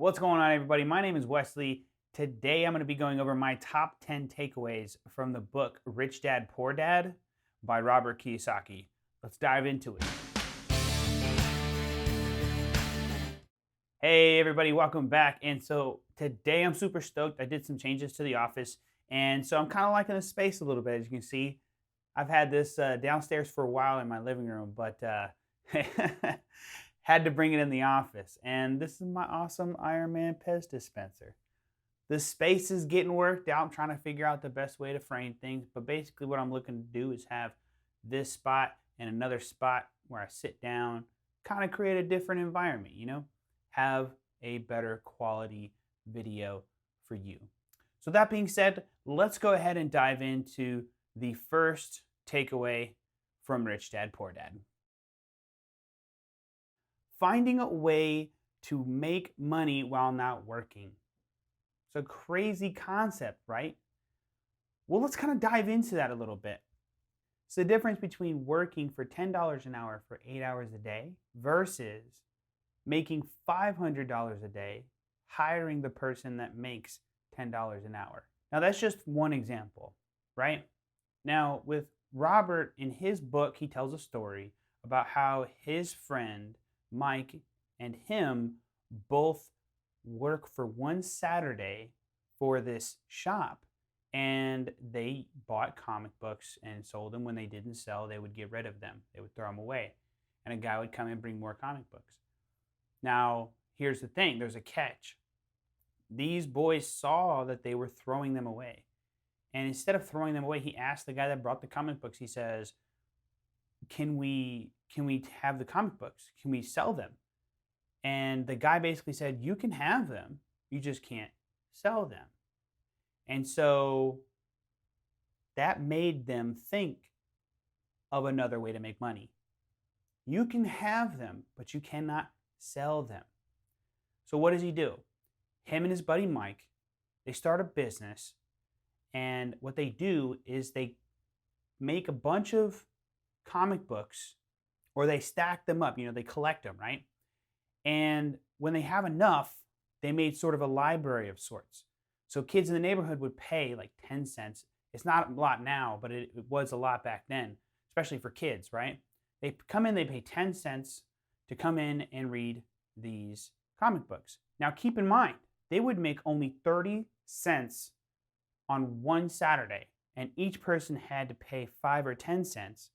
What's going on, everybody? My name is Wesley. Today, I'm going to be going over my top 10 takeaways from the book Rich Dad, Poor Dad by Robert Kiyosaki. Let's dive into it. Hey, everybody, welcome back. And so today, I'm super stoked. I did some changes to the office. And so I'm kind of liking the space a little bit. As you can see, I've had this downstairs for a while in my living room, but had to bring it in the office. And this is my awesome Iron Man Pez dispenser. The space is getting worked out. I'm trying to figure out the best way to frame things. But basically what I'm looking to do is have this spot and another spot where I sit down, kind of create a different environment, have a better quality video for you. So that being said, let's go ahead and dive into the first takeaway from Rich Dad, Poor Dad. Finding a way to make money while not working. It's a crazy concept, right? Well, let's kind of dive into that a little bit. It's the difference between working for $10 an hour for 8 hours a day versus making $500 a day, hiring the person that makes $10 an hour. Now, that's just one example, right? Now, with Robert, in his book, he tells a story about how his friend Mike and him both work for one Saturday for this shop, and they bought comic books and sold them. When they didn't sell, they would get rid of them. They would throw them away, and a guy would come and bring more comic books. Now, here's the thing. There's a catch. These boys saw that they were throwing them away, and instead of throwing them away, he asked the guy that brought the comic books, he says, can we have the comic books? Can we sell them? And the guy basically said, you can have them, you just can't sell them. And so that made them think of another way to make money. You can have them, but you cannot sell them. So what does he do? Him and his buddy Mike, they start a business, and what they do is they make a bunch of comic books, or they stack them up, they collect them, right? And when they have enough, they made sort of a library of sorts. So kids in the neighborhood would pay like 10 cents. It's not a lot now, but it was a lot back then, especially for kids, right? They come in, they pay 10 cents to come in and read these comic books. Now keep in mind, they would make only 30 cents on one Saturday, and each person had to pay 5 or 10 cents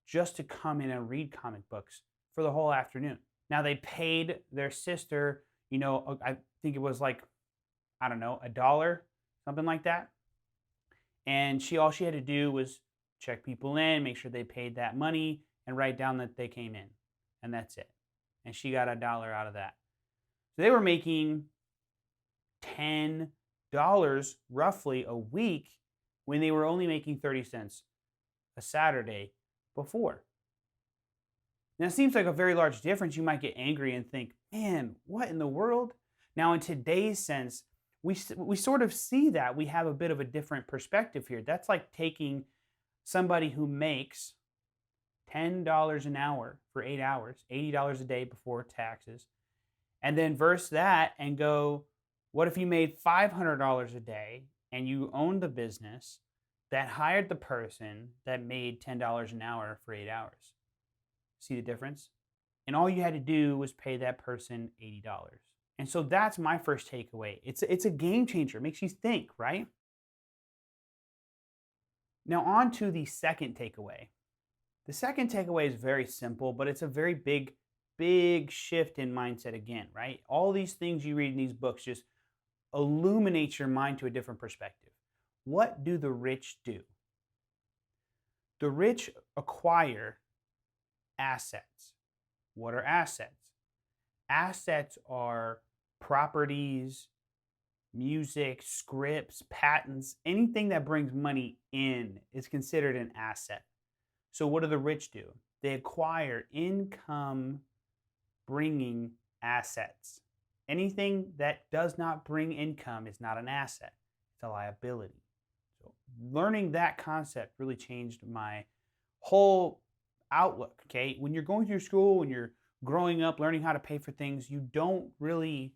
just to come in and read comic books for the whole afternoon. Now they paid their sister, I think it was like, I don't know, $1, something like that. And all she had to do was check people in, make sure they paid that money, and write down that they came in. And that's it. And she got $1 out of that. So they were making $10 roughly a week when they were only making 30 cents a Saturday before. Now, it seems like a very large difference. You might get angry and think, man, what in the world? Now, in today's sense, we sort of see that. We have a bit of a different perspective here. That's like taking somebody who makes $10 an hour for 8 hours, $80 a day before taxes, and then verse that and go, what if you made $500 a day and you owned the business that hired the person that made $10 an hour for 8 hours? See the difference? And all you had to do was pay that person $80. And so that's my first takeaway. It's a game changer. It makes you think, right? Now on to the second takeaway. The second takeaway is very simple, but it's a very big shift in mindset again, right? All these things you read in these books just illuminate your mind to a different perspective. What do the rich do? The rich acquire assets. What are assets? Assets are properties, music, scripts, patents, anything that brings money in is considered an asset. So what do the rich do? They acquire income bringing assets. Anything that does not bring income is not an asset. It's a liability. So learning that concept really changed my whole outlook, okay? When you're going through school, when you're growing up, learning how to pay for things, you don't really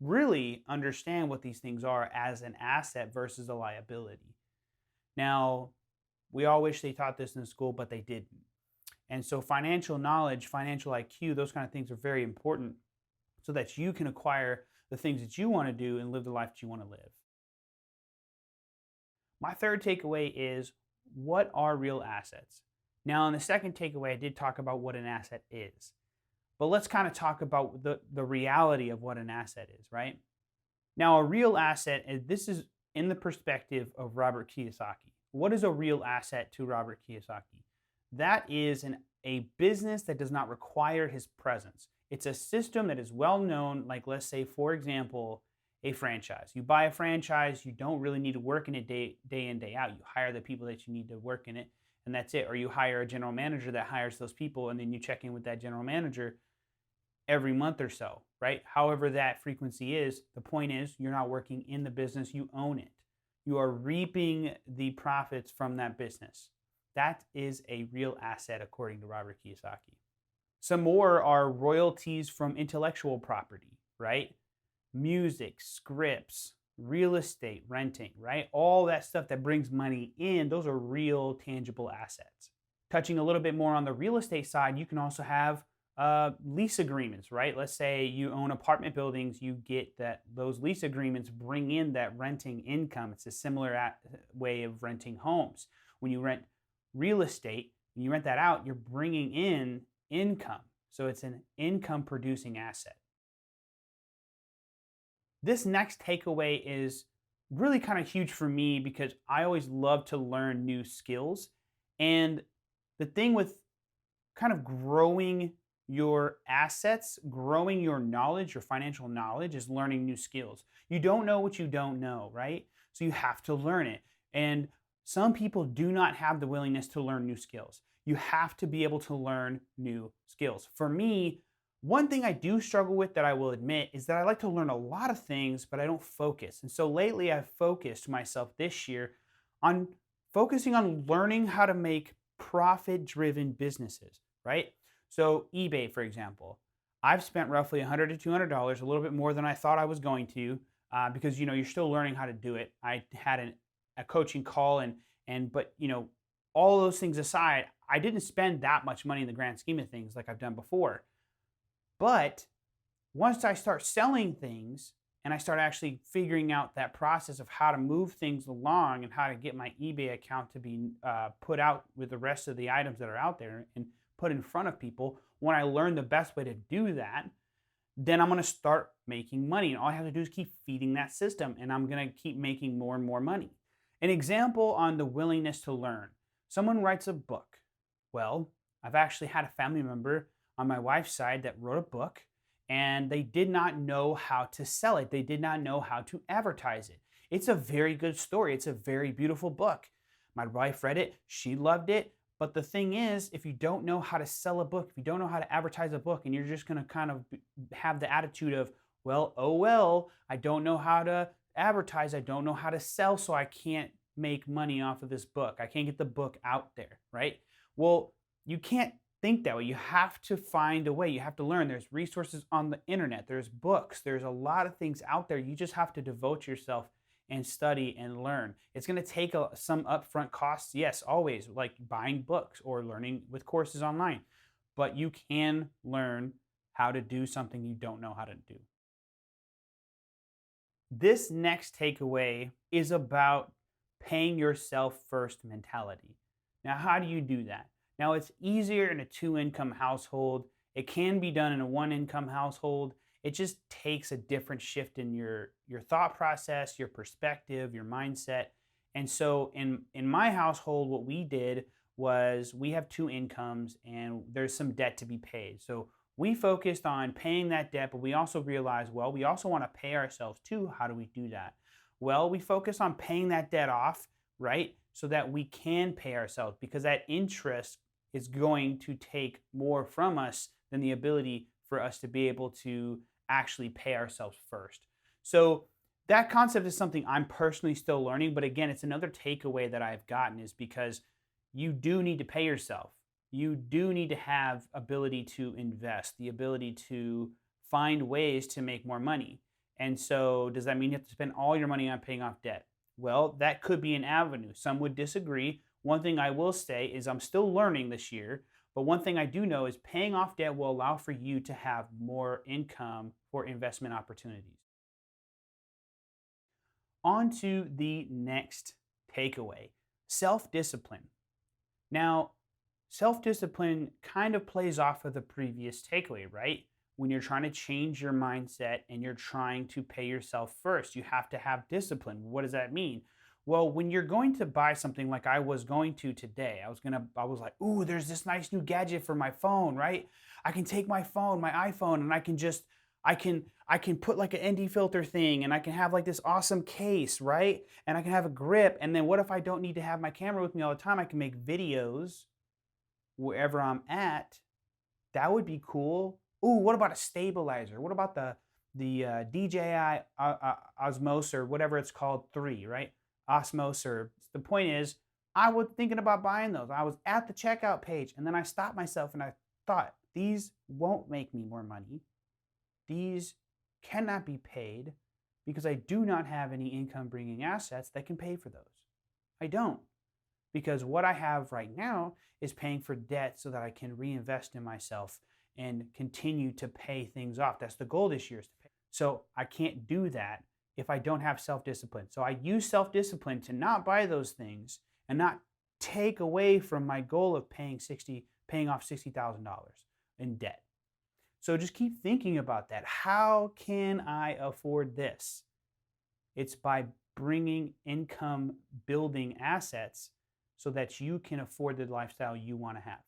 really understand what these things are as an asset versus a liability. Now, we all wish they taught this in school, but they didn't. And so financial knowledge, financial IQ, those kind of things are very important so that you can acquire the things that you want to do and live the life that you want to live. My third takeaway is, what are real assets? Now, in the second takeaway, I did talk about what an asset is. But let's kind of talk about the reality of what an asset is, right? Now, a real asset, this is in the perspective of Robert Kiyosaki. What is a real asset to Robert Kiyosaki? That is a business that does not require his presence. It's a system that is well known, like let's say, for example, a franchise. You buy a franchise, you don't really need to work in it day in, day out. You hire the people that you need to work in it, and that's it. Or you hire a general manager that hires those people, and then you check in with that general manager every month or so, right? However that frequency is, the point is you're not working in the business, you own it. You are reaping the profits from that business. That is a real asset according to Robert Kiyosaki. Some more are royalties from intellectual property, right? Music, scripts, real estate, renting, right? All that stuff that brings money in, those are real tangible assets. Touching a little bit more on the real estate side, you can also have lease agreements, right? Let's say you own apartment buildings, you get that those lease agreements bring in that renting income. It's a similar way of renting homes. When you rent real estate, when you rent that out, you're bringing in income. So it's an income producing asset. This next takeaway is really kind of huge for me because I always love to learn new skills. And the thing with kind of growing your assets, growing your knowledge, your financial knowledge, is learning new skills. You don't know what you don't know, right? So you have to learn it. And some people do not have the willingness to learn new skills. You have to be able to learn new skills. For me, one thing I do struggle with, that I will admit, is that I like to learn a lot of things, but I don't focus. And so lately I've focused myself this year on focusing on learning how to make profit-driven businesses, right? So eBay, for example, I've spent roughly $100 to $200, a little bit more than I thought I was going to, because you're still learning how to do it. I had a coaching call, but all those things aside, I didn't spend that much money in the grand scheme of things like I've done before. But once I start selling things and I start actually figuring out that process of how to move things along and how to get my eBay account to be put out with the rest of the items that are out there and put in front of people, when I learn the best way to do that, then I'm going to start making money. And all I have to do is keep feeding that system, and I'm going to keep making more and more money. An example on the willingness to learn. Someone writes a book. Well, I've actually had a family member on my wife's side that wrote a book, and they did not know how to sell it. They did not know how to advertise it. It's a very good story. It's a very beautiful book. My wife read it. She loved it. But the thing is, if you don't know how to sell a book, if you don't know how to advertise a book, and you're just going to kind of have the attitude of, well, I don't know how to advertise, I don't know how to sell, so I can't make money off of this book. I can't get the book out there, right? Well, you can't think that way. You have to find a way. You have to learn. There's resources on the internet. There's books. There's a lot of things out there. You just have to devote yourself and study and learn. It's going to take some upfront costs, yes, always, like buying books or learning with courses online. But you can learn how to do something you don't know how to do. This next takeaway is about paying yourself first mentality. Now, how do you do that? Now, it's easier in a 2-income household. It can be done in a 1-income household. It just takes a different shift in your thought process, your perspective, your mindset. And so in my household, what we did was we have 2 incomes and there's some debt to be paid. So we focused on paying that debt, but we also realized, well, we also want to pay ourselves too. How do we do that? Well, we focus on paying that debt off, right? So that we can pay ourselves, because that interest is going to take more from us than the ability for us to be able to actually pay ourselves first. So that concept is something I'm personally still learning, but again, it's another takeaway that I've gotten, is because you do need to pay yourself. You do need to have ability to invest, the ability to find ways to make more money. And so does that mean you have to spend all your money on paying off debt? Well, that could be an avenue. Some would disagree. One thing I will say is I'm still learning this year, but one thing I do know is paying off debt will allow for you to have more income for investment opportunities. On to the next takeaway, self-discipline. Now, self-discipline kind of plays off of the previous takeaway, right? When you're trying to change your mindset and you're trying to pay yourself first, you have to have discipline. What does that mean? Well, when you're going to buy something like I was going to today, I was like, ooh, there's this nice new gadget for my phone, right? I can take my phone, my iPhone, and I can put like an ND filter thing, and I can have like this awesome case, right? And I can have a grip. And then what if I don't need to have my camera with me all the time? I can make videos wherever I'm at. That would be cool. Ooh, what about a stabilizer? What about the DJI Osmos or whatever it's called 3, right? Osmos. Or the point is, I was thinking about buying those. I was at the checkout page, and then I stopped myself and I thought, these won't make me more money. These cannot be paid because I do not have any income bringing assets that can pay for those. I don't. Because what I have right now is paying for debt so that I can reinvest in myself and continue to pay things off. That's the goal this year, is to pay. So I can't do that if I don't have self-discipline. So I use self-discipline to not buy those things and not take away from my goal of paying off $60,000 in debt. So just keep thinking about that. How can I afford this? It's by bringing income building assets so that you can afford the lifestyle you want to have.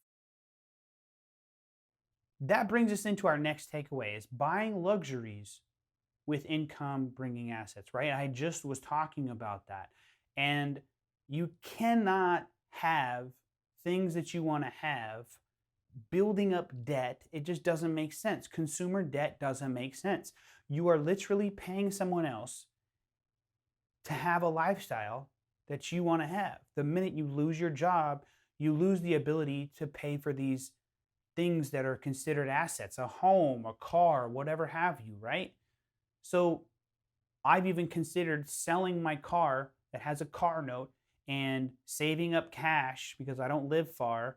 That brings us into our next takeaway, is buying luxuries with income bringing assets, right? I just was talking about that. And you cannot have things that you want to have building up debt. It just doesn't make sense. Consumer debt doesn't make sense. You are literally paying someone else to have a lifestyle that you want to have. The minute you lose your job, you lose the ability to pay for these things that are considered assets, a home, a car, whatever have you, right? So I've even considered selling my car that has a car note and saving up cash because I don't live far.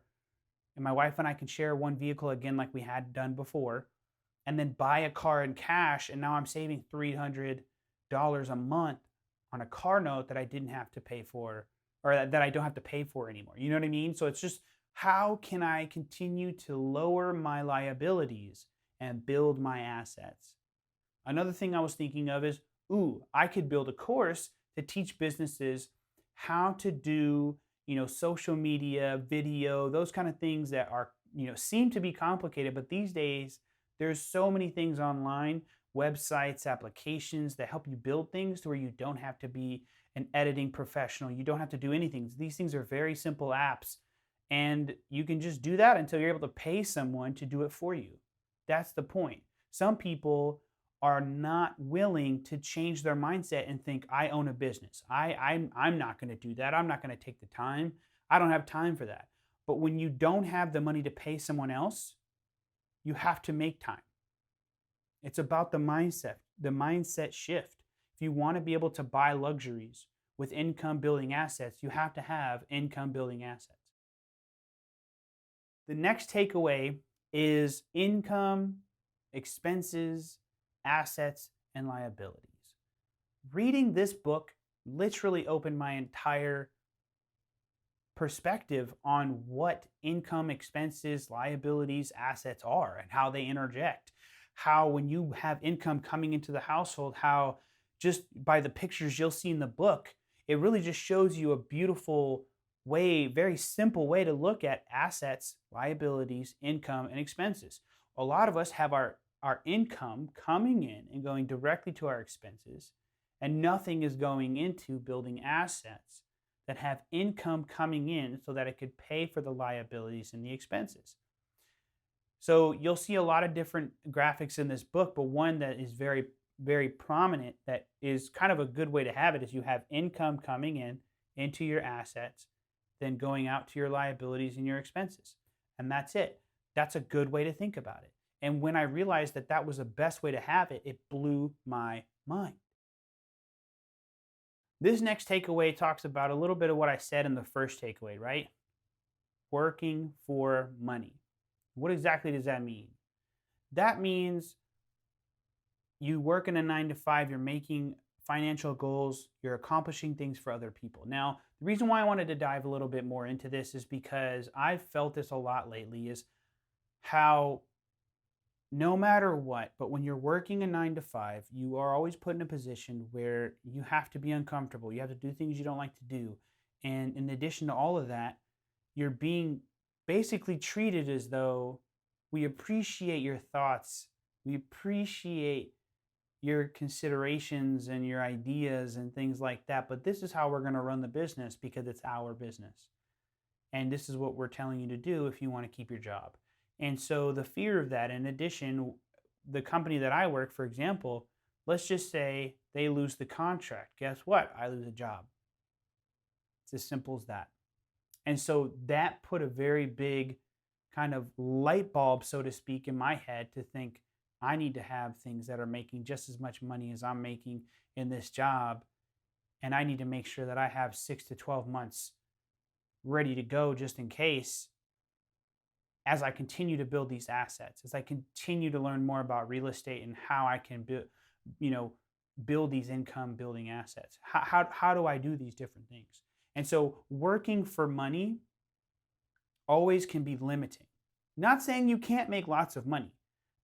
And my wife and I can share one vehicle again like we had done before, and then buy a car in cash. And now I'm saving $300 a month on a car note that I didn't have to pay for, or that I don't have to pay for anymore. You know what I mean? So it's just, how can I continue to lower my liabilities and build my assets? Another thing I was thinking of is, ooh, I could build a course to teach businesses how to do, social media, video, those kind of things that are, seem to be complicated, but these days there's so many things online, websites, applications that help you build things to where you don't have to be an editing professional. You don't have to do anything. These things are very simple apps, and you can just do that until you're able to pay someone to do it for you. That's the point. Some people are not willing to change their mindset and think, I own a business. I'm not going to do that. I'm not going to take the time. I don't have time for that. But when you don't have the money to pay someone else, you have to make time. It's about the mindset shift. If you want to be able to buy luxuries with income building assets, you have to have income building assets. The next takeaway is income, expenses, assets, and liabilities. Reading this book literally opened my entire perspective on what income, expenses, liabilities, assets are and how they interject. How when you have income coming into the household, how just by the pictures you'll see in the book, it really just shows you a beautiful way, very simple way to look at assets, liabilities, income, and expenses. A lot of us have our income coming in and going directly to our expenses, and nothing is going into building assets that have income coming in so that it could pay for the liabilities and the expenses. So you'll see a lot of different graphics in this book, but one that is very, very prominent that is kind of a good way to have it is you have income coming in into your assets, then going out to your liabilities and your expenses. And that's it. That's a good way to think about it. And when I realized that that was the best way to have it, it blew my mind. This next takeaway talks about a little bit of what I said in the first takeaway, right? Working for money. What exactly does that mean? That means you work in a 9 to 5, you're making financial goals, you're accomplishing things for other people. Now, the reason why I wanted to dive a little bit more into this is because I've felt this a lot lately, is how no matter what, but when you're working a 9 to 5, you are always put in a position where you have to be uncomfortable. You have to do things you don't like to do. And in addition to all of that, you're being basically treated as though we appreciate your thoughts. We appreciate your considerations and your ideas and things like that. But this is how we're going to run the business because it's our business. And this is what we're telling you to do if you want to keep your job. And so the fear of that, in addition, the company that I work, for example, let's just say they lose the contract. Guess what? I lose a job. It's as simple as that. And so that put a very big kind of light bulb, so to speak, in my head to think I need to have things that are making just as much money as I'm making in this job. And I need to make sure that I have 6 to 12 months ready to go just in case, as I continue to build these assets, as I continue to learn more about real estate and how I can build these income building assets. How do I do these different things? And so working for money always can be limiting. Not saying you can't make lots of money.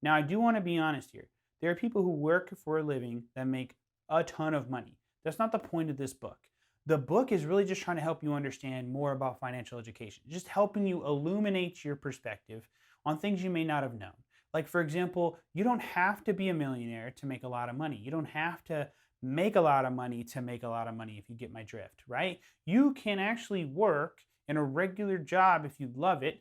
Now, I do want to be honest here. There are people who work for a living that make a ton of money. That's not the point of this book. The book is really just trying to help you understand more about financial education, just helping you illuminate your perspective on things you may not have known. Like, for example, you don't have to be a millionaire to make a lot of money. You don't have to make a lot of money to make a lot of money, if you get my drift, right? You can actually work in a regular job if you love it.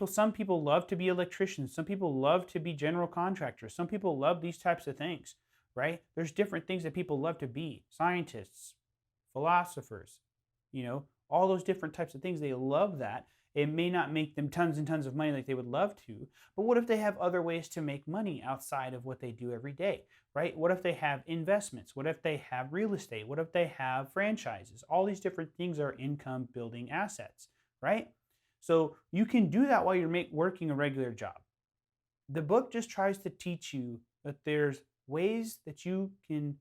Some people love to be electricians, some people love to be general contractors, some people love these types of things, right? There's different things that people love to be: scientists, philosophers, all those different types of things. They love that. It may not make them tons and tons of money like they would love to, but what if they have other ways to make money outside of what they do every day, right? What if they have investments? What if they have real estate? What if they have franchises? All these different things are income building assets, right? So you can do that while you're working a regular job. The book just tries to teach you that there's ways that you can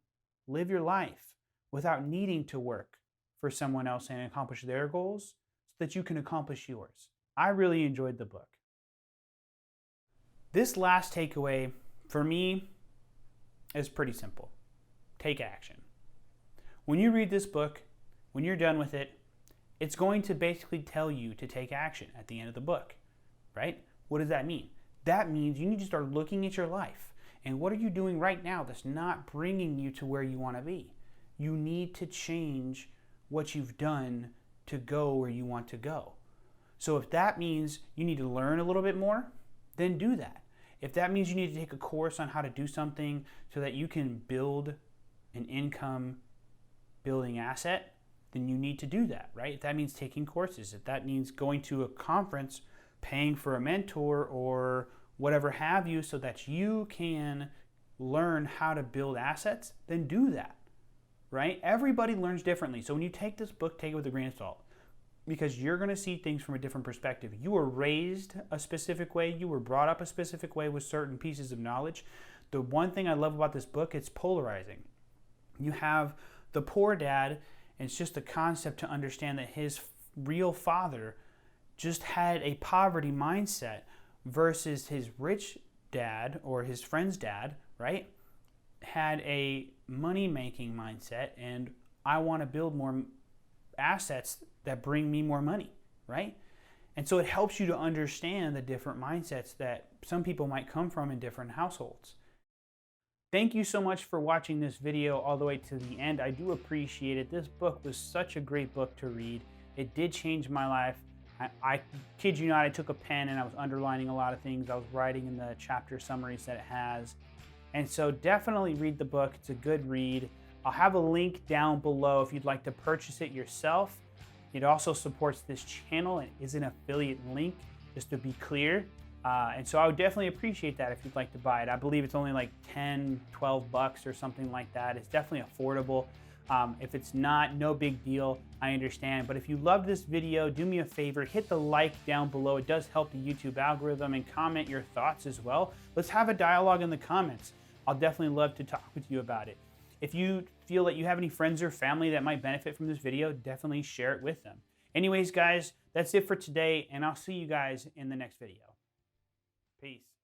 live your life without needing to work for someone else and accomplish their goals so that you can accomplish yours. I really enjoyed the book. This last takeaway for me is pretty simple. Take action. When you read this book, when you're done with it, it's going to basically tell you to take action at the end of the book, right? What does that mean? That means you need to start looking at your life. And what are you doing right now that's not bringing you to where you want to be? You need to change what you've done to go where you want to go. So if that means you need to learn a little bit more, then do that. If that means you need to take a course on how to do something so that you can build an income building asset, then you need to do that, right? If that means taking courses, if that means going to a conference, paying for a mentor or whatever have you so that you can learn how to build assets, then do that, right? Everybody learns differently. So when you take this book, take it with a grain of salt, because you're going to see things from a different perspective. You were raised a specific way. You were brought up a specific way with certain pieces of knowledge. The one thing I love about this book, it's polarizing. You have the poor dad, and it's just a concept to understand that his real father just had a poverty mindset versus his rich dad or his friend's dad, right, had a money-making mindset, and I want to build more assets that bring me more money, right? And so it helps you to understand the different mindsets that some people might come from in different households. Thank you so much for watching this video all the way to the end. I do appreciate it. This book was such a great book to read. It did change my life. I kid you not, I took a pen and I was underlining a lot of things. I was writing in the chapter summaries that it has. And so definitely read the book. It's a good read. I'll have a link down below if you'd like to purchase it yourself. It also supports this channel and is an affiliate link, just to be clear. And so I would definitely appreciate that if you'd like to buy it. I believe it's only like 10, 12 bucks or something like that. It's definitely affordable. If it's not, no big deal, I understand. But if you loved this video, do me a favor, hit the like down below. It does help the YouTube algorithm, and comment your thoughts as well. Let's have a dialogue in the comments. I'll definitely love to talk with you about it. If you feel that you have any friends or family that might benefit from this video, definitely share it with them. Anyways, guys, that's it for today, and I'll see you guys in the next video. Peace.